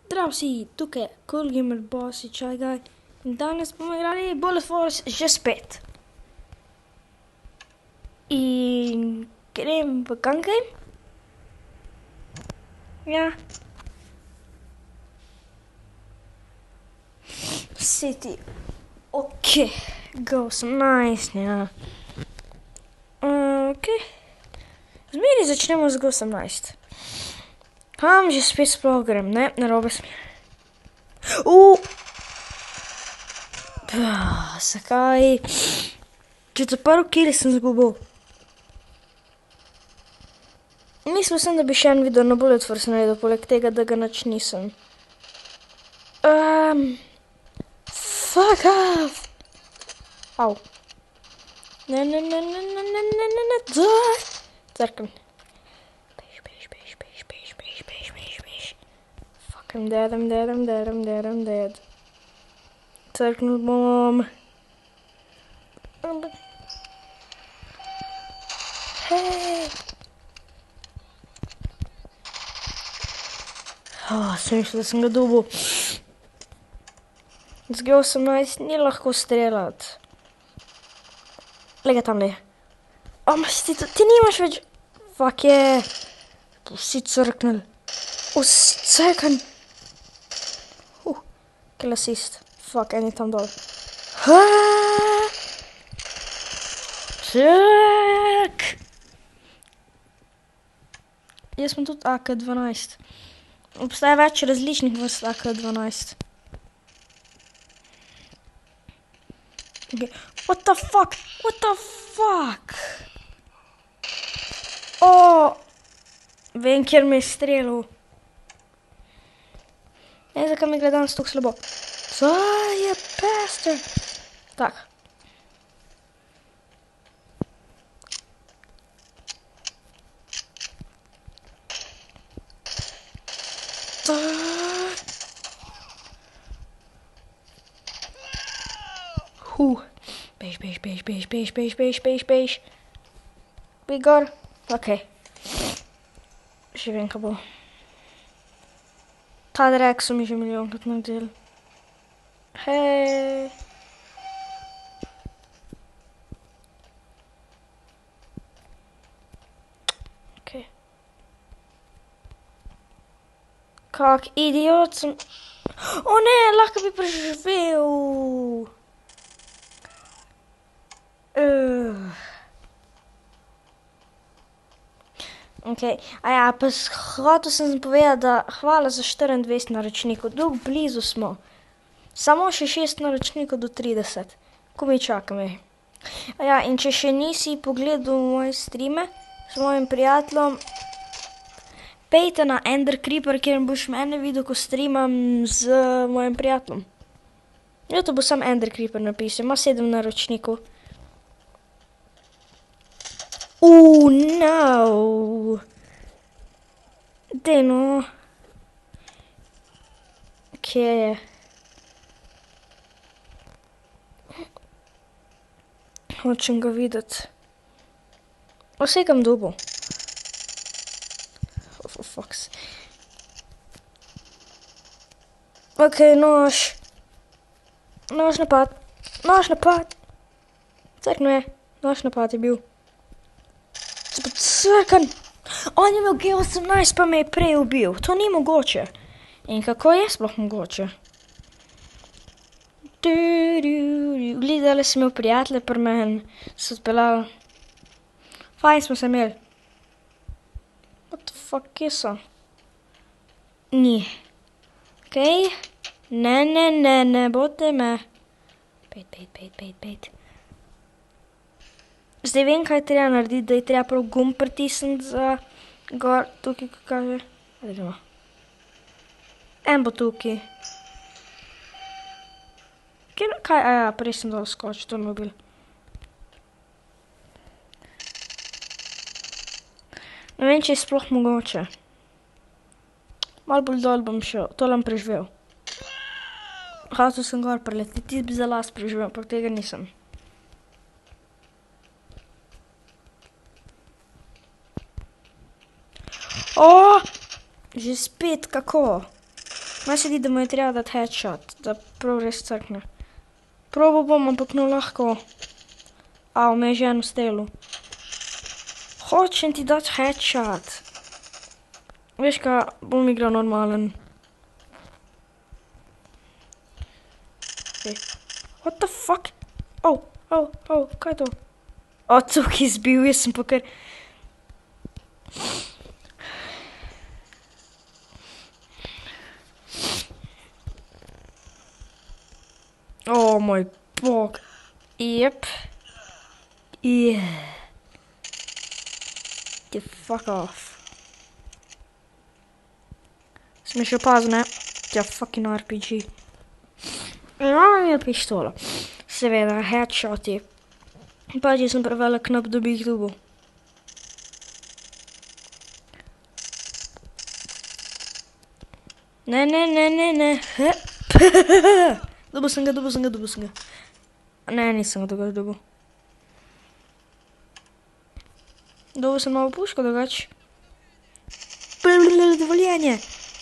Zdrav si, tukaj je Cool Gamer Boss in Čaj Gaj in danes bomo igrali Bullet Force že spet. In grem v gun game. Ja. City. Ok, go 18, ja. Ok. Zmeri začnemo z go 18. Kam že spet sploh grem, ne? Narobe smer. Zakaj? Četrti kill sem zgubil. Mislil sem, da bi še en video na Bullet Force naredil, poleg tega, da ga nič nisem. Fuck off! Au. Ne. Crkam. Bež. Fuck, I'm dead. Crknul bom. Hej! Sem mislil, da sem ga dobil. Z G18 ni lahko streljati. Glej ga tamle. Ti nimaš več... Fuck je. Vsi crknili. Vsi crkn. Kill assist. Fuck, en je tam dol. Fuck. Jaz sem tudi AK-12. Obstaja več različnih vrst AK-12. Okay. What the fuck? Vem, kjer me je streljal. Ne, zakaj mi gleda danes tako slabo. Saj je bastard. Tak. Bež. Bi gor. Ok. Že vem, kaj bo. Ta drag so mi že milijonkrat naredili. Hej. Ok. Kak idiot sem... O ne, lahko bi preživel. Ok, pa hotel sem povedati, da hvala za 24 naročnikov, dolgo blizu smo. Samo še 6 naročnikov do 30, ko mi čakam. In če še nisi pogledal moje streame s mojim prijateljem, pejte na Ender Creeper, kjer boš mene videl, ko streamam z mojim prijateljem. To bo sam Ender Creeper napisal, ima 7 naročnikov. No. Dej no. Kje je? Hočem ga videti. Vsegam dobil. For fuck's. Ok, nož. Nož napad. Crkno je. Nož napad je bil. Crkan. On je imel G18, pa me je prej ubil. To ni mogoče. In kako je sploh mogoče? Gledali sem imel prijatelje pri meni, so odpeljali. Fajn smo se imeli. What the fuck, kje so? Ni. Ok. Ne, bote me. Pejt. Zdaj vem, kaj treba narediti, da je treba prav gumb pritisniti za gor, tukaj, ko kaže. En bo tukaj. Kaj, prej sem dol skočil, to je mobil. Ne vem, če je sploh mogoče. Malo bolj dol bom šel, tole bom preživel. Hotel sem gor preletiti, ti bi za las preživel, ampak tega nisem. Že spet, kako? Maj se di, da mu je treba dati headshot, da prav res crkne. Probal bom, ampak no lahko. Me je že eno stelu. Hočem ti dati headshot. Veš kaj, bom igral normalen. What the fuck? Kaj je to? Cuk izbil, jaz sem pa kar... moj bog. Jep. Get fuck off. Sem še opazil, ne? Ja, fucking RPG. Imam je pištolo. Seveda, headshoti. Pa če sem prevelik knap, da bi jih dobil. Ne. Dobil sem ga. Ne, nisem ga dobil. Dobil sem novo puško, drugač. Dovoljenje.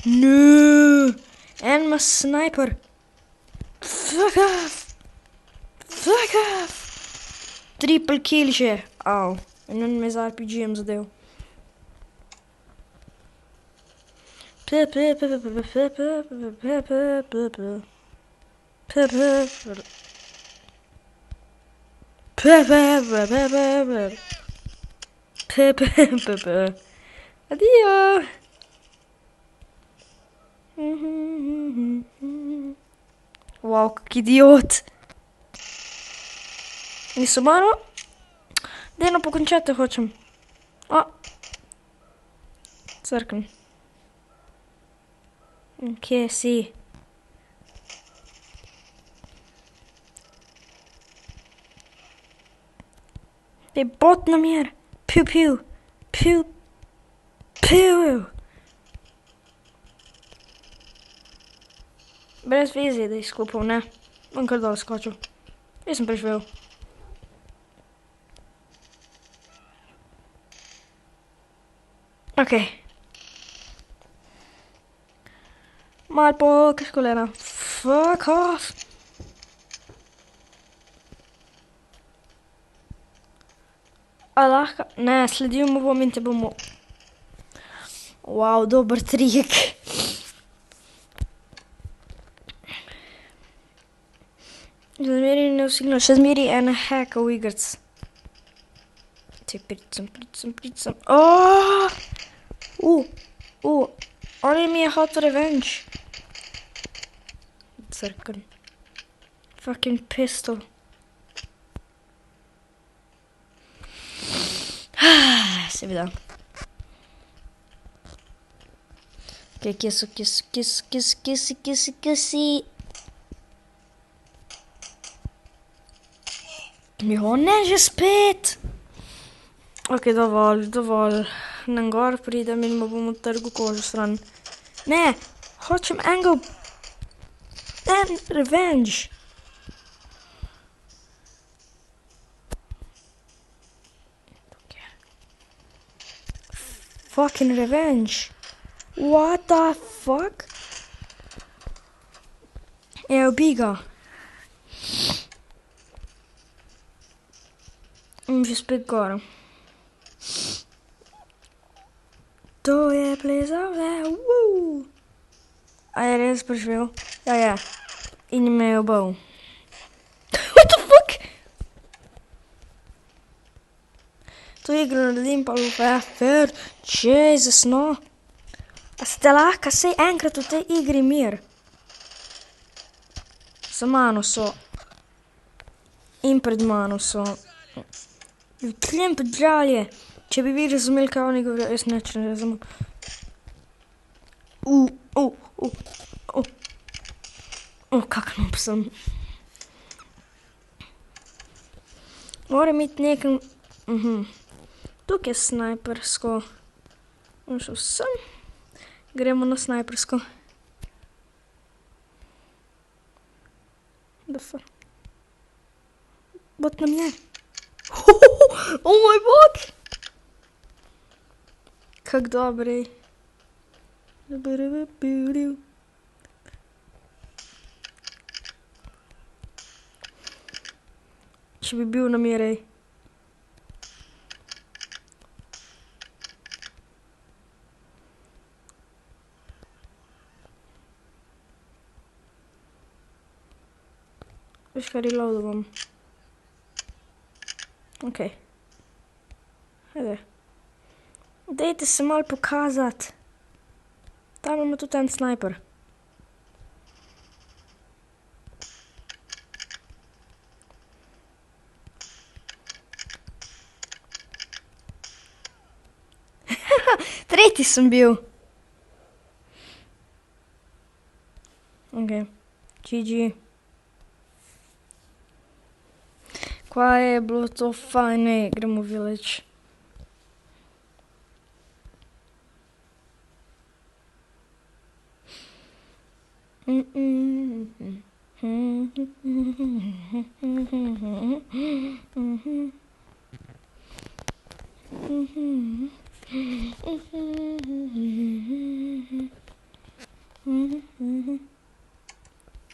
No. En ima snajper. Fuck off. Triple kill že. In on me z RPG-em zadev. Addio. Wow, kak idiot. Niso malo? Dejno pokončati hočem. Crknem. Kje si? Te bot namjer. Piu. Brez veze, da izklopil, ne. Bom kar dol skočil. Jaz sem preživel. Okej. Mal po kolena. Fuck off. Lahko? Ne, sledil mu bom in te bomo... Wow, dober trik. Zmeri ne vsignil, še zmeri ene hacka v igrc. Te pricam. On mi je hot revenge. Crkven. Fucking pistol. Seveda. Kje si? Ne, že spet. Ok, dovolj. Nem gor pridem in mu bom trgal kožo stran. Ne, hočem enega... revenge. Fucking revenge. What the fuck? Ubij ga. Že spet gor. To je plezavle. A je res preživel? Ja, je. In me je ubil. What the fuck? To igro naredim pa v fair. Jesus, no. A ste lahko sej enkrat v tej igri mir? Za mano so. In pred mano so. Tlem podžalje. Če bi vi razumeli, kaj oni govorijo, jaz neč ne razumem. Kak noob sem. Moram iti nekam... Tukaj je snajpersko. Šel sem. Gremo na snajpersko. The fuck? Bot nam je. Moj bog! Kak dobrej. če bi bil na mirej. Veš, kaj reloadu bom. Okej. Ajde. Dajte se malo pokazati. Tam ima tudi en snajper. Tretji sem bil. Okej. GG. Kaj je bilo to fajn, gremo v village.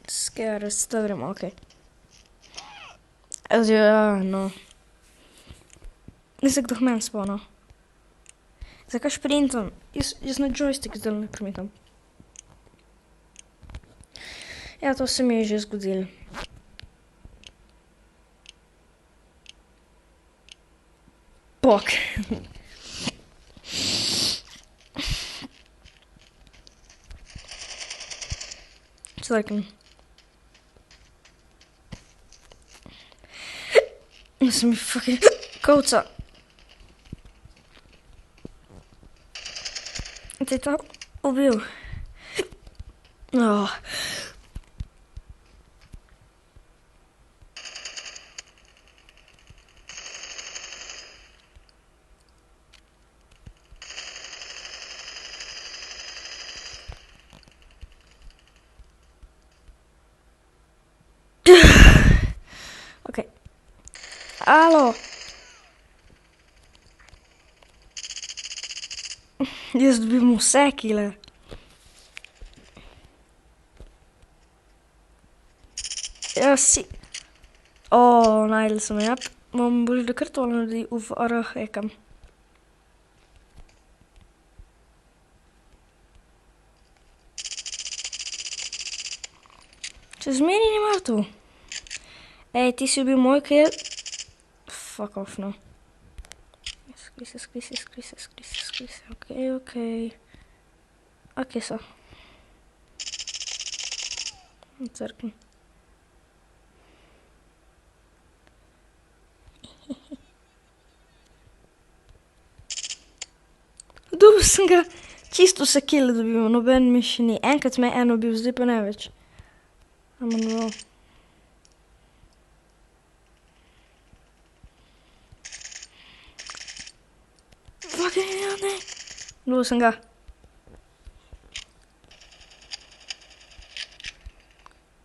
Scared, to gremo, okej. Ja, no. Nisem kdo meni spomnil. Zakaj šprintam? Jaz na joystick zdaj ne premitam. Ja, to se mi je že zgodilo. Bok. Čakaj. Sem mi fucking kovca. Te je tam ubil. Oh. Okej. Alo. Jaz dobim vse kile. Ja, si. Najdel sem, ja. Bom bolj da kar to naredi v arah ekam. Če zmeni nima tu. Ej, ti si ubil moj kill. Fuck off, no. Skri se. Okej. Okej so. Crkni. Dobil sem ga. Čisto vse kille dobimo, noben mi še ni. Enkrat me je eno bil, zdaj pa ne več. No. Ne. Dobil sem ga.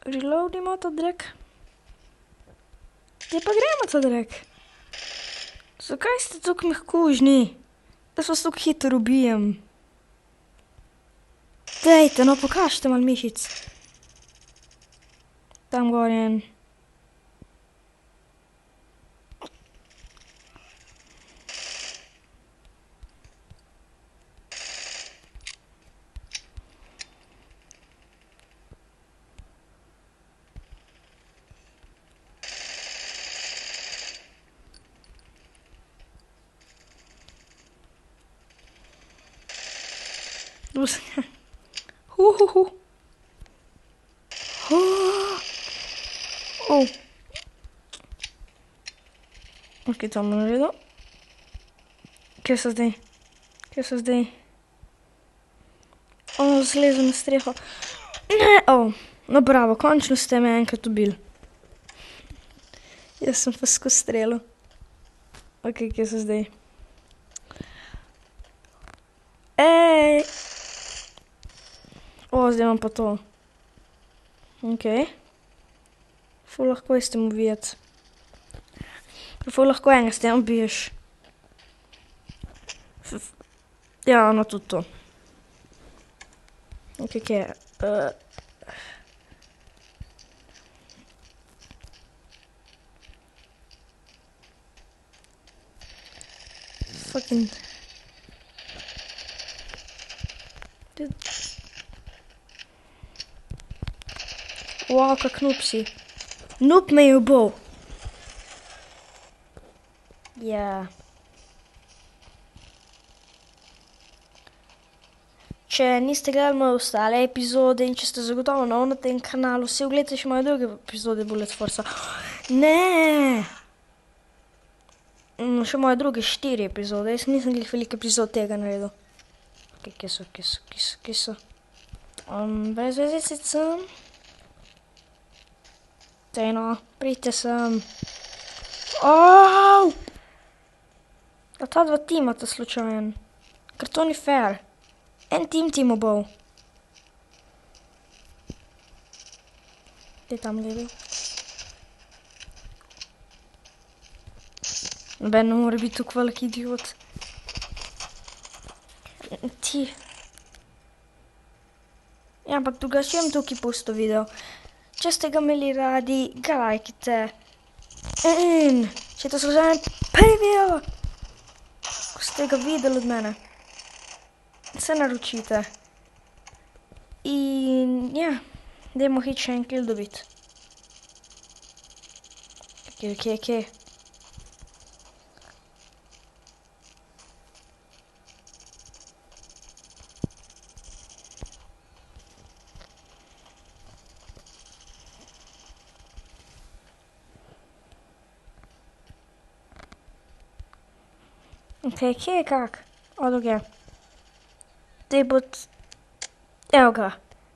Reloadimo ta drek. Zdaj pa gremo ta drek. Zakaj ste tako mehkužni? Jaz vas tako hitro ubijem. Dejte, no pokažite malo mišic. Tam gor je en. Ok, to bomo naredil. Kje so zdaj? Zlezem na streho. Ne, no bravo, končno ste me enkrat ubili. Jaz sem pa skozi strelo. Ok, kje so zdaj? Ej! Zdaj imam pa to. Ok. Ful lahko je s tem ubijati. Ful lahko enega s tem ubiješ. Ja, no tudi to. Ok, kje je? fucking... Wow, kak noob si. Noob me je ubil. Ja. Če niste gledali moje ostale epizode in če ste zagotovo nov na tem kanalu, si ogledajte še moje druge epizode Bullet Force. Ne! Še moje druge 4 epizode, jaz nisem glih veliko epizod tega naredil. Ok, kje so? Brez veze si sem. Tejno, pridite sem. Oooo! A ta dva tima ta slučajen. Ker to ni fair. En tim obal. Kje tam je bil? Noben ne more biti tukaj velik idiot. Ti. Ja, ampak drugače imam tukaj pusto video. Če ste ga imeli radi, ga lajkite. In če to slučajen prvi video, ko ste ga videli od mene, se naročite. In ja, dajmo hit še en kill dobiti. Kje? Ok, kje je kak? O, drugje. Dej bod... Evo ga.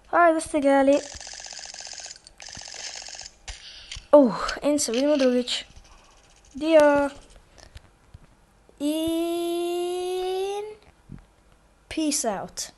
Hvala, da ste gledali. In se vidimo drugič. Dio. In... Peace out.